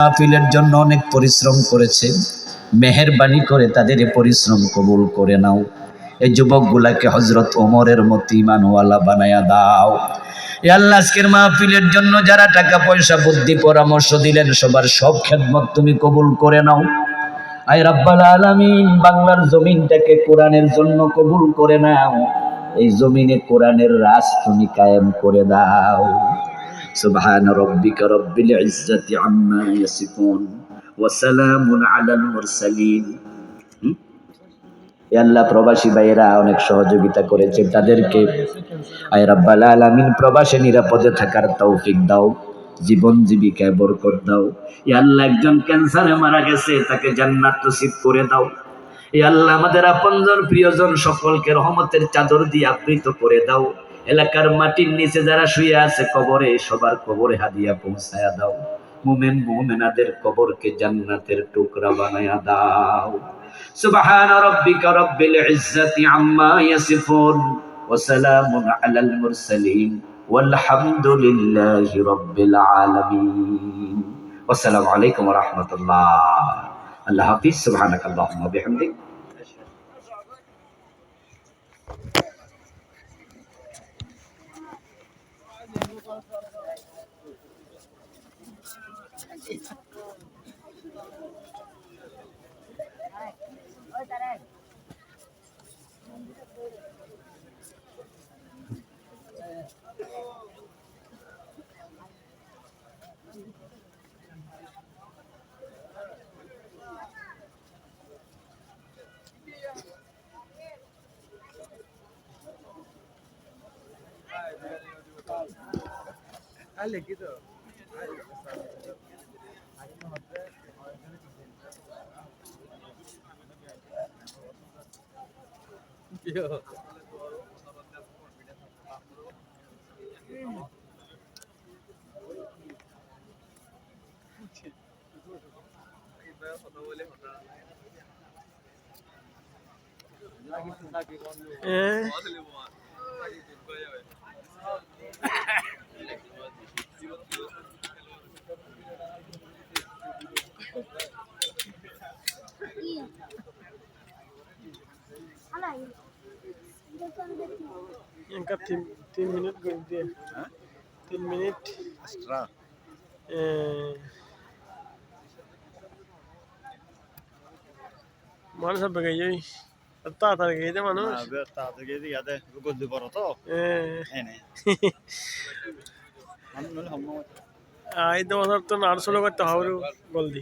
মাহফিলের জন্য অনেক পরিশ্রম করেছে, মেহেরবানি করে তাদের পরিশ্রম কবুল করে নাও। এই যুবকগুলাকে হযরত ওমরের মতো ঈমানওয়ালা বানায়া দাও। ইয়া আল্লাহ, আজকের মাহফিলের জন্য যারা টাকা পয়সা বুদ্ধি পরামর্শ দিলেন সবার সব খেদমত তুমি কবুল করে নাও। আয় রাব্বাল আলামিন, বাংলার জমিনটাকে কোরআনের জন্য কবুল করে নাও। এই জমিনে কোরআনের রাজ তুমি কায়েম করে দাও। سبحان ربك رب العزة عما يصفون وسلام على المرسلين। আল্লাহ, প্রবাসী ভাইয়েরা অনেক সহযোগিতা করেছে, তাদেরকে আয় রাব্বাল আলামিন প্রবাসে নিরাপদে থাকার তৌফিক দাও, জীবন জীবিকায় বরকত দাও। ইয়া আল্লাহ, একজন ক্যান্সারে মারা গেছে, তাকে জান্নাত নসিব করে দাও। ইয়া আল্লাহ, আমাদের আপনজন প্রিয়জন সকলকে রহমতের চাদর দিয়ে আবৃত করে দাও। এলাকার মাটির নিচে যারা শুয়ে আছে কবরে, সবার কবরে হাদিয়া পৌঁছায়া দাও। মুমিন মুমিনাদের কবরকে জান্নাতের টুকরা বানায়া দাও। সুবহান রাব্বিকা রাব্বিল ইজ্জাতি আম্মা ইয়াসিফুন ওয়া সালামুন আলাল মুরসালিন ওয়ালহামদুলিল্লাহি রাব্বিল আলামিন। আসসালামু আলাইকুম ওয়া রাহমাতুল্লাহ। আল্লাহ হাফিজ। সুবহানাকাল্লাহুম্মা ওয়া বিহামদিক। Angkat tim minit ganti. 3 menit extra. Mana sampai kayak তাড়াতাড়ি গেছে মানুষ। তাড়াতাড়ি গেছে ইয়াতে গলদি বড় তো এনে এই তো তো 800 করতে হবে গলদি।